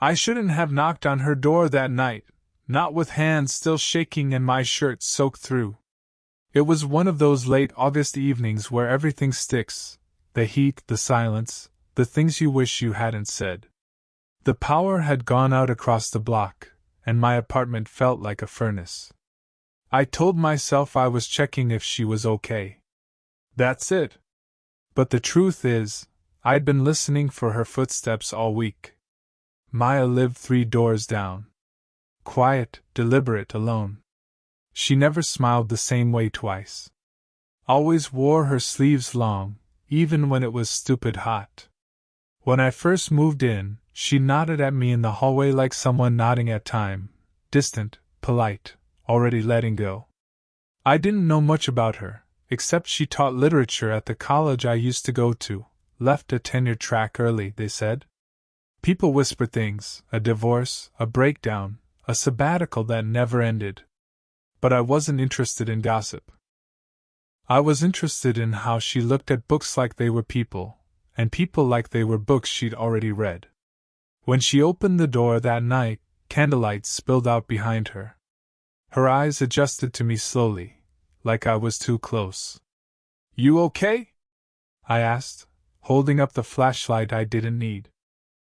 I shouldn't have knocked on her door that night, not with hands still shaking and my shirt soaked through. It was one of those late August evenings where everything sticks, the heat, the silence, the things you wish you hadn't said. The power had gone out across the block, and my apartment felt like a furnace. I told myself I was checking if she was okay. That's it. But the truth is, I'd been listening for her footsteps all week. Maya lived 3 doors down. Quiet, deliberate, alone. She never smiled the same way twice. Always wore her sleeves long, even when it was stupid hot. When I first moved in, she nodded at me in the hallway like someone nodding at time, distant, polite, already letting go. I didn't know much about her, except she taught literature at the college I used to go to, left a tenure track early, they said. People whisper things, a divorce, a breakdown, a sabbatical that never ended. But I wasn't interested in gossip. I was interested in how she looked at books like they were people, and people like they were books she'd already read. When she opened the door that night, candlelight spilled out behind her. Her eyes adjusted to me slowly, like I was too close. "You okay?" I asked, holding up the flashlight I didn't need.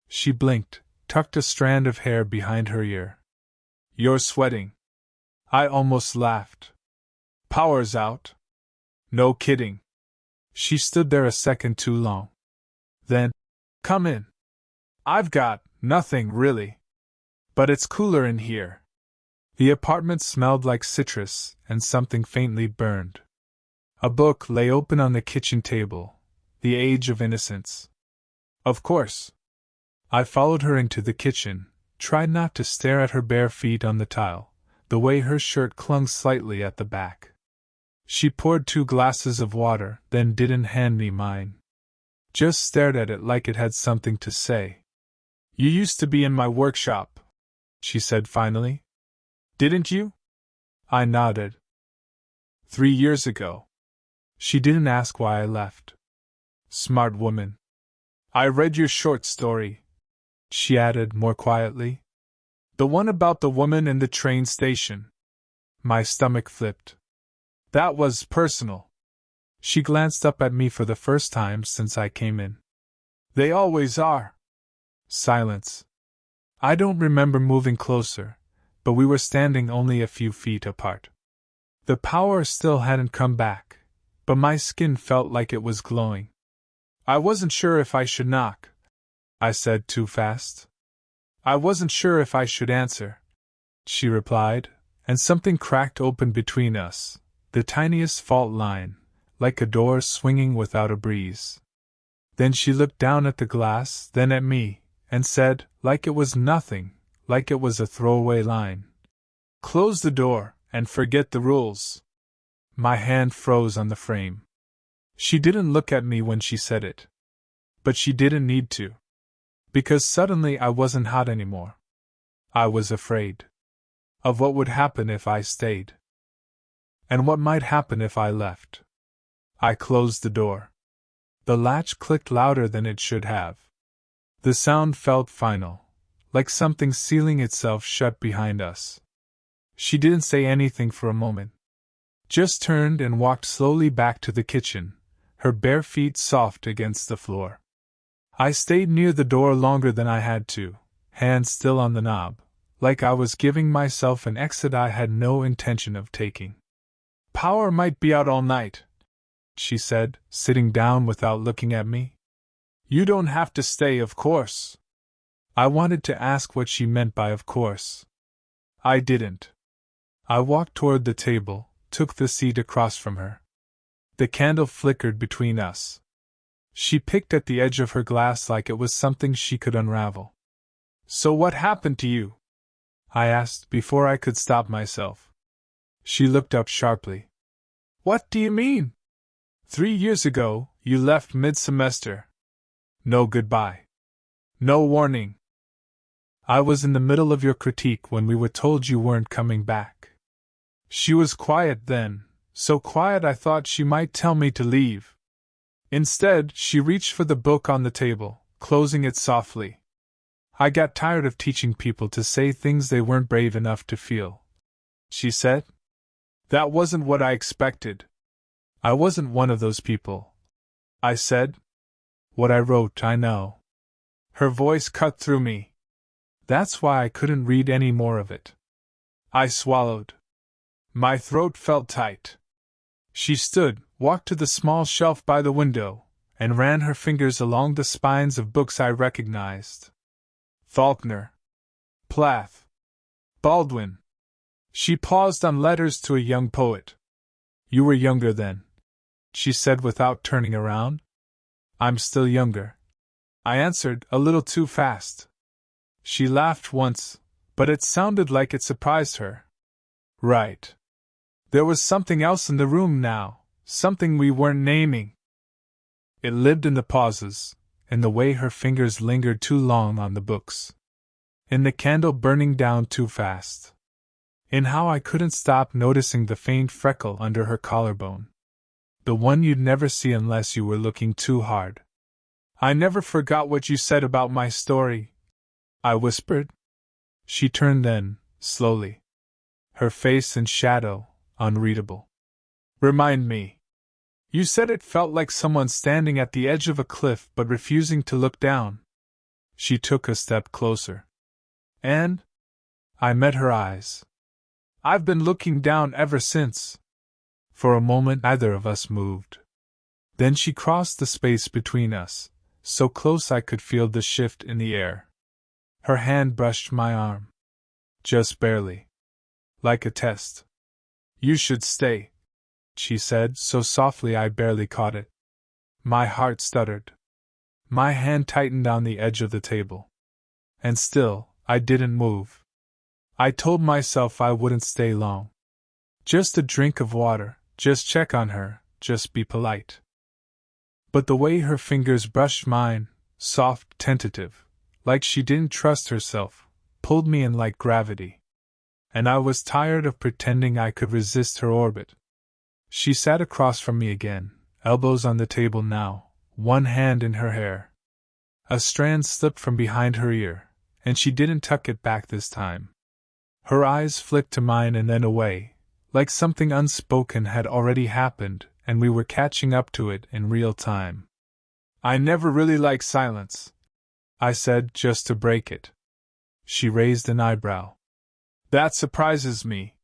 She blinked, tucked a strand of hair behind her ear. "You're sweating." I almost laughed. "Power's out." "No kidding." She stood there a second too long. Then, "Come in." "I've got nothing, really. But it's cooler in here." The apartment smelled like citrus, and something faintly burned. A book lay open on the kitchen table, The Age of Innocence. Of course. I followed her into the kitchen, tried not to stare at her bare feet on the tile, the way her shirt clung slightly at the back. She poured 2 glasses of water, then didn't hand me mine. Just stared at it like it had something to say. "You used to be in my workshop," she said finally. "Didn't you?" I nodded. 3 years ago. She didn't ask why I left. Smart woman. "I read your short story," she added more quietly. "The one about the woman in the train station." My stomach flipped. That was personal. She glanced up at me for the first time since I came in. "They always are." Silence. I don't remember moving closer, but we were standing only a few feet apart. The power still hadn't come back, but my skin felt like it was glowing. "I wasn't sure if I should knock," I said too fast. "I wasn't sure if I should answer," she replied, and something cracked open between us, the tiniest fault line, like a door swinging without a breeze. Then she looked down at the glass, then at me, and said, like it was nothing, like it was a throwaway line, "Close the door, and forget the rules." My hand froze on the frame. She didn't look at me when she said it. But she didn't need to. Because suddenly I wasn't hot anymore. I was afraid. Of what would happen if I stayed. And what might happen if I left. I closed the door. The latch clicked louder than it should have. The sound felt final, like something sealing itself shut behind us. She didn't say anything for a moment. Just turned and walked slowly back to the kitchen, her bare feet soft against the floor. I stayed near the door longer than I had to, hand still on the knob, like I was giving myself an exit I had no intention of taking. "Power might be out all night," she said, sitting down without looking at me. "You don't have to stay, of course." I wanted to ask what she meant by "of course." I didn't. I walked toward the table, took the seat across from her. The candle flickered between us. She picked at the edge of her glass like it was something she could unravel. "So what happened to you?" I asked before I could stop myself. She looked up sharply. "What do you mean?" 3 years ago, you left mid-semester. No goodbye. No warning. I was in the middle of your critique when we were told you weren't coming back. She was quiet then, so quiet I thought she might tell me to leave. Instead, she reached for the book on the table, closing it softly. I got tired of teaching people to say things they weren't brave enough to feel. She said. That wasn't what I expected. I wasn't one of those people. I said. What I wrote, I know. Her voice cut through me. That's why I couldn't read any more of it. I swallowed. My throat felt tight. She stood, walked to the small shelf by the window, and ran her fingers along the spines of books I recognized. Faulkner. Plath. Baldwin. She paused on letters to a young poet. You were younger then, she said without turning around. I'm still younger, I answered, a little too fast. She laughed once, but it sounded like it surprised her. Right. There was something else in the room now, something we weren't naming. It lived in the pauses, in the way her fingers lingered too long on the books, in the candle burning down too fast, in how I couldn't stop noticing the faint freckle under her collarbone, the one you'd never see unless you were looking too hard. I never forgot what you said about my story, I whispered. She turned then, slowly, her face in shadow, unreadable. Remind me. You said it felt like someone standing at the edge of a cliff but refusing to look down. She took a step closer. And? I met her eyes. I've been looking down ever since. For a moment neither of us moved. Then she crossed the space between us, so close I could feel the shift in the air. Her hand brushed my arm. Just barely. Like a test. You should stay, she said so softly I barely caught it. My heart stuttered. My hand tightened on the edge of the table. And still, I didn't move. I told myself I wouldn't stay long. Just a drink of water, just check on her, just be polite. But the way her fingers brushed mine, soft, tentative, like she didn't trust herself, pulled me in like gravity. And I was tired of pretending I could resist her orbit. She sat across from me again, elbows on the table now, one hand in her hair. A strand slipped from behind her ear, and she didn't tuck it back this time. Her eyes flicked to mine and then away, like something unspoken had already happened, and we were catching up to it in real time. I never really liked silence, I said, just to break it. She raised an eyebrow. That surprises me.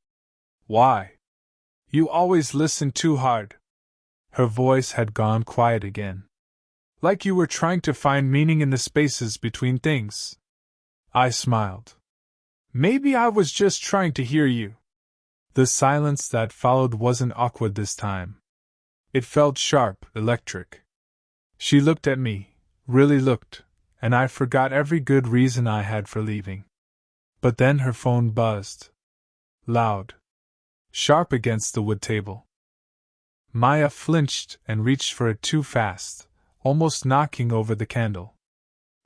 Why? You always listen too hard. Her voice had gone quiet again. Like you were trying to find meaning in the spaces between things. I smiled. Maybe I was just trying to hear you. The silence that followed wasn't awkward this time. It felt sharp, electric. She looked at me, really looked, and I forgot every good reason I had for leaving. But then her phone buzzed. Loud. Sharp against the wood table. Maya flinched and reached for it too fast, almost knocking over the candle.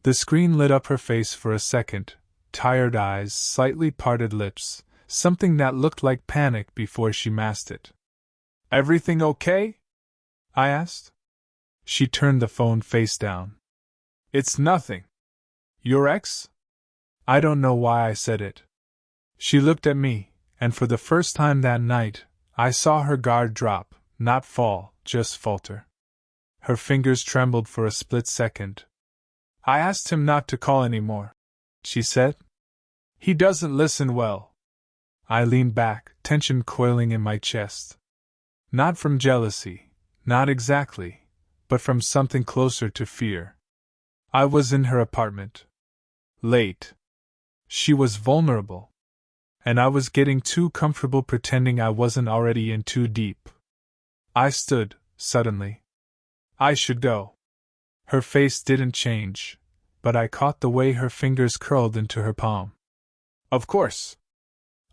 The screen lit up her face for a second, tired eyes, slightly parted lips, something that looked like panic before she masked it. Everything okay? I asked. She turned the phone face down. It's nothing. Your ex? I don't know why I said it. She looked at me, and for the first time that night, I saw her guard drop, not fall, just falter. Her fingers trembled for a split second. I asked him not to call anymore, she said. He doesn't listen well. I leaned back, tension coiling in my chest. Not from jealousy, not exactly, but from something closer to fear. I was in her apartment. Late. She was vulnerable. And I was getting too comfortable pretending I wasn't already in too deep. I stood, suddenly. I should go. Her face didn't change, but I caught the way her fingers curled into her palm. Of course.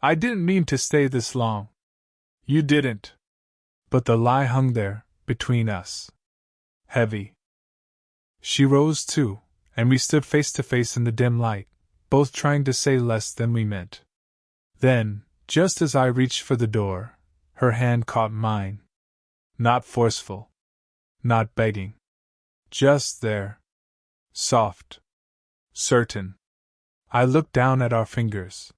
I didn't mean to stay this long. You didn't. But the lie hung there, between us. Heavy. She rose too, and we stood face to face in the dim light, both trying to say less than we meant. Then, just as I reached for the door, her hand caught mine. Not forceful. Not begging. Just there. Soft. Certain. I looked down at our fingers.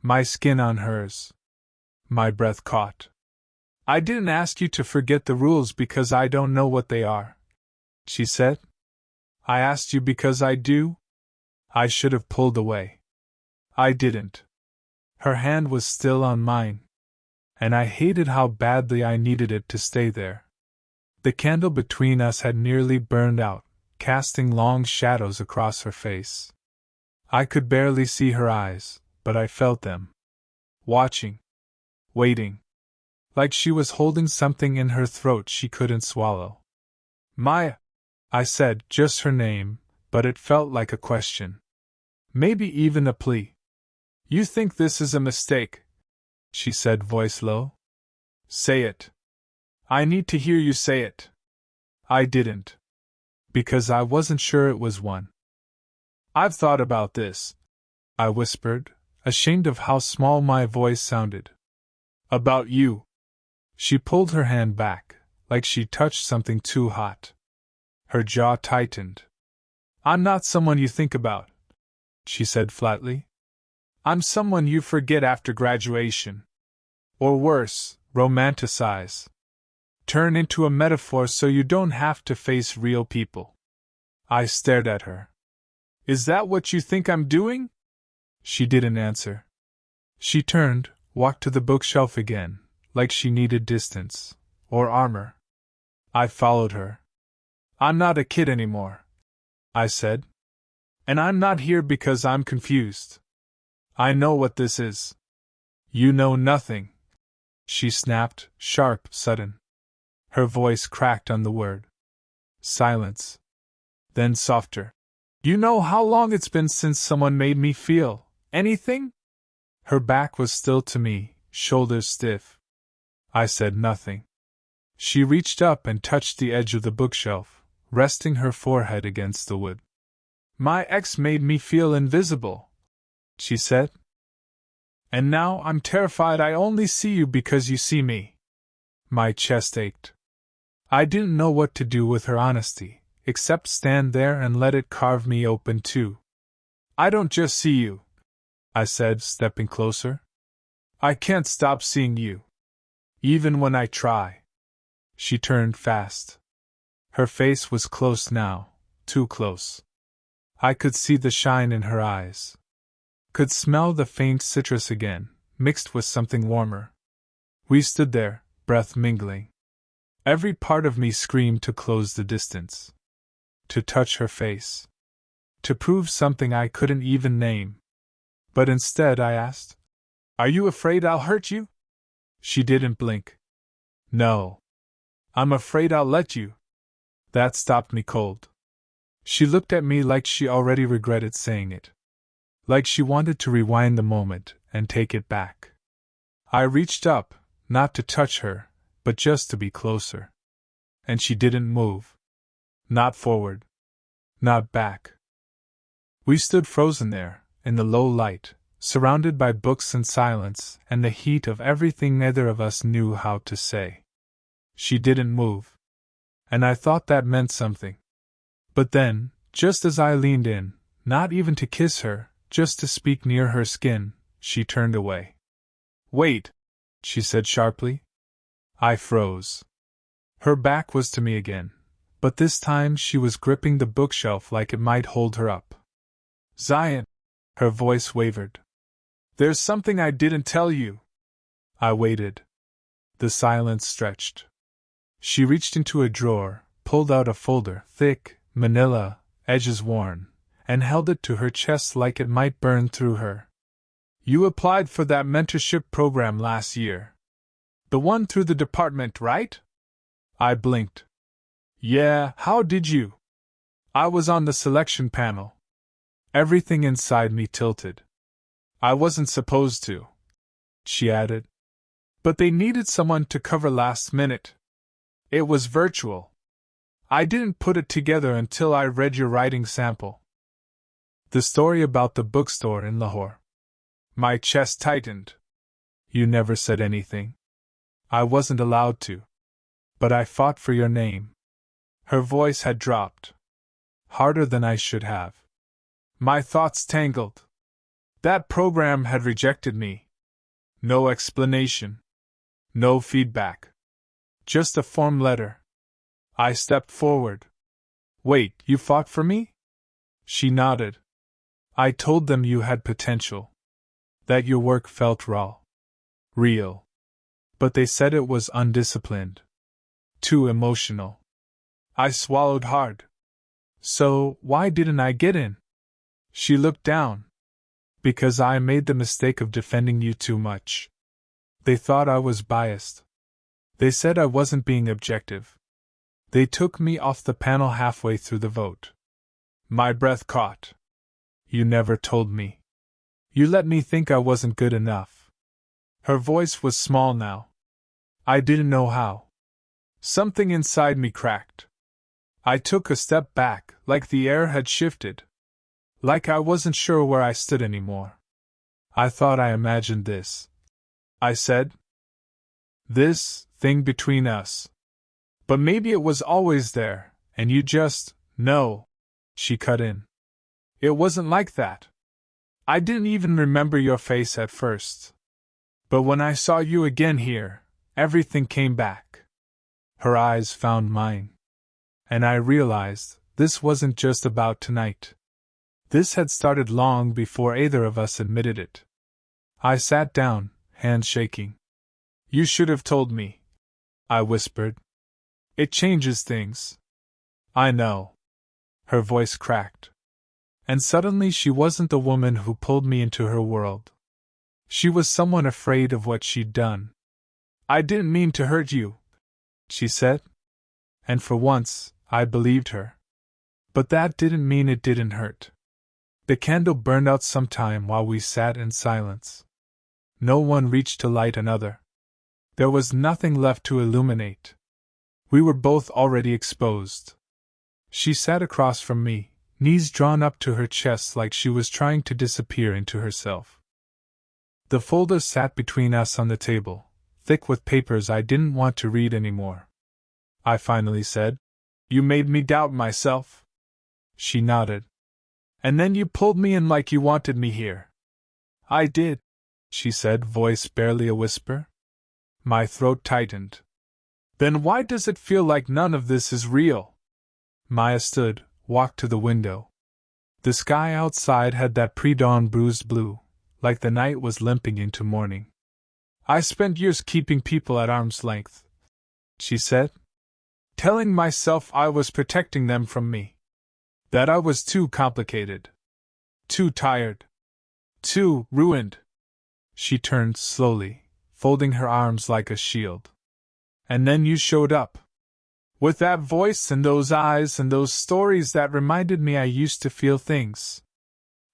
My skin on hers. My breath caught. I didn't ask you to forget the rules because I don't know what they are, she said. I asked you because I do. I should have pulled away. I didn't. Her hand was still on mine, and I hated how badly I needed it to stay there. The candle between us had nearly burned out, casting long shadows across her face. I could barely see her eyes, but I felt them. Watching. Waiting. Like she was holding something in her throat she couldn't swallow. Maya, I said, just her name, but it felt like a question. Maybe even a plea. You think this is a mistake? She said, voice low. Say it. I need to hear you say it. I didn't. Because I wasn't sure it was one. I've thought about this, I whispered, ashamed of how small my voice sounded. About you. She pulled her hand back, like she touched something too hot. Her jaw tightened. I'm not someone you think about, she said flatly. I'm someone you forget after graduation. Or worse, romanticize. Turn into a metaphor so you don't have to face real people. I stared at her. Is that what you think I'm doing? She didn't answer. She turned, walked to the bookshelf again, like she needed distance, or armor. I followed her. I'm not a kid anymore, I said. And I'm not here because I'm confused. I know what this is. You know nothing, she snapped, sharp, sudden. Her voice cracked on the word. Silence. Then softer. You know how long it's been since someone made me feel anything? Her back was still to me, shoulders stiff. I said nothing. She reached up and touched the edge of the bookshelf, resting her forehead against the wood. My ex made me feel invisible, she said. And now I'm terrified I only see you because you see me. My chest ached. I didn't know what to do with her honesty, except stand there and let it carve me open too. I don't just see you, I said, stepping closer. I can't stop seeing you. Even when I try. She turned fast. Her face was close now, too close. I could see the shine in her eyes. Could smell the faint citrus again, mixed with something warmer. We stood there, breath mingling. Every part of me screamed to close the distance. To touch her face. To prove something I couldn't even name. But instead I asked, Are you afraid I'll hurt you? She didn't blink. No. I'm afraid I'll let you. That stopped me cold. She looked at me like she already regretted saying it. Like she wanted to rewind the moment and take it back. I reached up, not to touch her, but just to be closer. And she didn't move. Not forward. Not back. We stood frozen there, in the low light, surrounded by books and silence, and the heat of everything neither of us knew how to say. She didn't move. And I thought that meant something. But then, just as I leaned in, not even to kiss her, just to speak near her skin, she turned away. Wait, she said sharply. I froze. Her back was to me again, but this time she was gripping the bookshelf like it might hold her up. Zion, her voice wavered. There's something I didn't tell you. I waited. The silence stretched. She reached into a drawer, pulled out a folder, thick, manila, edges worn, and held it to her chest like it might burn through her. You applied for that mentorship program last year. The one through the department, right? I blinked. Yeah, how did you? I was on the selection panel. Everything inside me tilted. I wasn't supposed to, she added. But they needed someone to cover last minute. It was virtual. I didn't put it together until I read your writing sample. The story about the bookstore in Lahore. My chest tightened. You never said anything. I wasn't allowed to. But I fought for your name. Her voice had dropped. Harder than I should have. My thoughts tangled. That program had rejected me. No explanation. No feedback. Just a form letter. I stepped forward. Wait, you fought for me? She nodded. I told them you had potential. That your work felt raw. Real. But they said it was undisciplined. Too emotional. I swallowed hard. So, why didn't I get in? She looked down. Because I made the mistake of defending you too much. They thought I was biased. They said I wasn't being objective. They took me off the panel halfway through the vote. My breath caught. You never told me. You let me think I wasn't good enough. Her voice was small now. I didn't know how. Something inside me cracked. I took a step back, like the air had shifted. Like I wasn't sure where I stood anymore. I thought I imagined this. I said. This thing between us. But maybe it was always there, and you just, no. She cut in. It wasn't like that. I didn't even remember your face at first. But when I saw you again here, everything came back. Her eyes found mine. And I realized this wasn't just about tonight. This had started long before either of us admitted it. I sat down, hands shaking. You should have told me, I whispered. It changes things. I know. Her voice cracked. And suddenly she wasn't the woman who pulled me into her world. She was someone afraid of what she'd done. I didn't mean to hurt you, she said. And for once, I believed her. But that didn't mean it didn't hurt. The candle burned out sometime while we sat in silence. No one reached to light another. There was nothing left to illuminate. We were both already exposed. She sat across from me, knees drawn up to her chest like she was trying to disappear into herself. The folder sat between us on the table, thick with papers I didn't want to read anymore. I finally said, You made me doubt myself. She nodded. And then you pulled me in like you wanted me here. I did, she said, voice barely a whisper. My throat tightened. Then why does it feel like none of this is real? Maya stood, walked to the window. The sky outside had that pre-dawn bruised blue, like the night was limping into morning. I spent years keeping people at arm's length, she said, telling myself I was protecting them from me. That I was too complicated. Too tired. Too ruined. She turned slowly, folding her arms like a shield. And then you showed up. With that voice and those eyes and those stories that reminded me I used to feel things.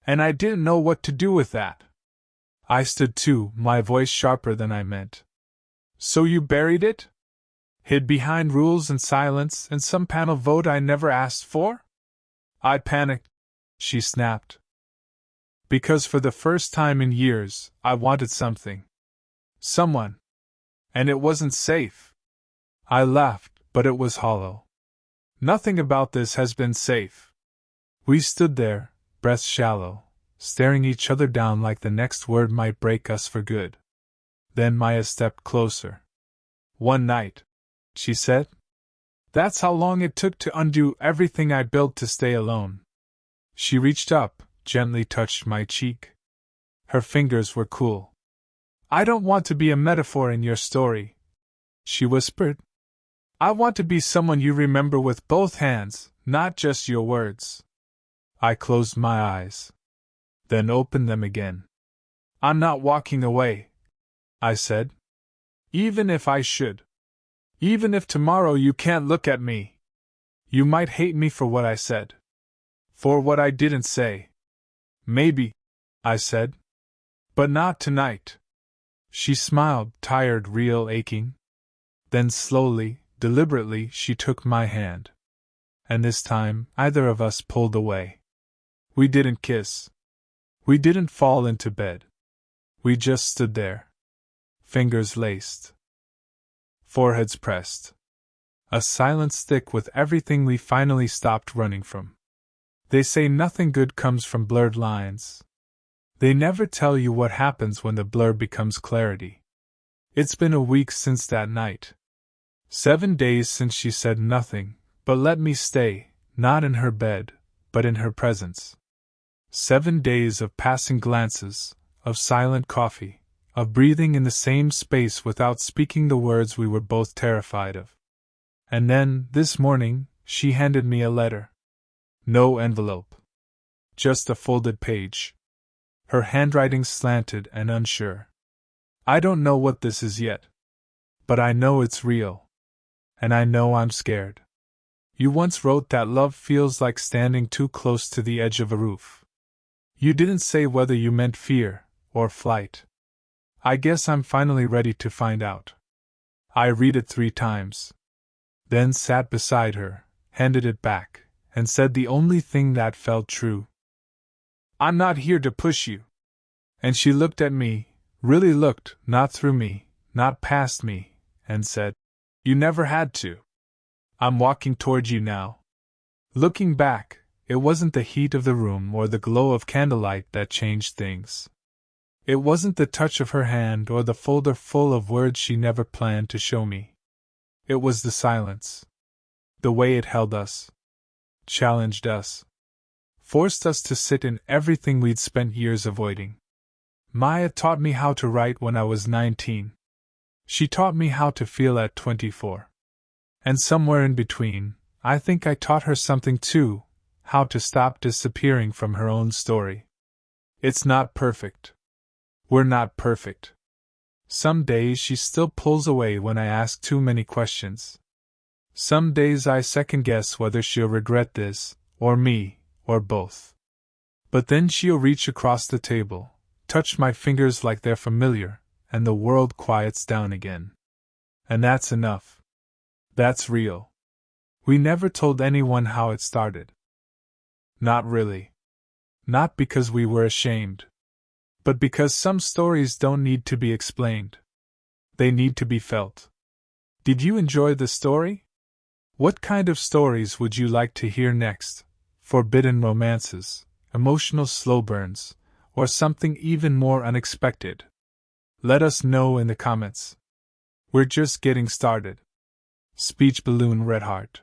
And I didn't know what to do with that. I stood too, my voice sharper than I meant. So you buried it? Hid behind rules and silence and some panel vote I never asked for? I panicked, she snapped. Because for the first time in years, I wanted something. Someone. And it wasn't safe. I laughed, but it was hollow. Nothing about this has been safe. We stood there, breaths shallow, staring each other down like the next word might break us for good. Then Maya stepped closer. One night, she said. That's how long it took to undo everything I built to stay alone. She reached up, gently touched my cheek. Her fingers were cool. I don't want to be a metaphor in your story, she whispered. I want to be someone you remember with both hands, not just your words. I closed my eyes. Then opened them again. I'm not walking away, I said. Even if I should. Even if tomorrow you can't look at me. You might hate me for what I said. For what I didn't say. Maybe, I said. But not tonight. She smiled, tired, real, aching. Then slowly, deliberately, she took my hand. And this time, either of us pulled away. We didn't kiss. We didn't fall into bed. We just stood there. Fingers laced. Foreheads pressed. A silence thick with everything we finally stopped running from. They say nothing good comes from blurred lines. They never tell you what happens when the blur becomes clarity. It's been a week since that night. 7 days since she said nothing, but let me stay, not in her bed, but in her presence. 7 days of passing glances, of silent coffee, of breathing in the same space without speaking the words we were both terrified of. And then, this morning, she handed me a letter. No envelope. Just a folded page. Her handwriting slanted and unsure. I don't know what this is yet. But I know it's real. And I know I'm scared. You once wrote that love feels like standing too close to the edge of a roof. You didn't say whether you meant fear or flight. I guess I'm finally ready to find out. I read it 3 times. Then sat beside her, handed it back, and said the only thing that felt true. I'm not here to push you. And she looked at me, really looked, not through me, not past me, and said, You never had to. I'm walking toward you now. Looking back, it wasn't the heat of the room or the glow of candlelight that changed things. It wasn't the touch of her hand or the folder full of words she never planned to show me. It was the silence. The way it held us. Challenged us. Forced us to sit in everything we'd spent years avoiding. Maya taught me how to write when I was 19. She taught me how to feel at 24. And somewhere in between, I think I taught her something too, how to stop disappearing from her own story. It's not perfect. We're not perfect. Some days she still pulls away when I ask too many questions. Some days I second-guess whether she'll regret this, or me, or both. But then she'll reach across the table, touch my fingers like they're familiar, and the world quiets down again. And that's enough. That's real. We never told anyone how it started. Not really. Not because we were ashamed. But because some stories don't need to be explained. They need to be felt. Did you enjoy the story? What kind of stories would you like to hear next? Forbidden romances, emotional slow burns, or something even more unexpected? Let us know in the comments. We're just getting started. Speech Balloon Red Heart.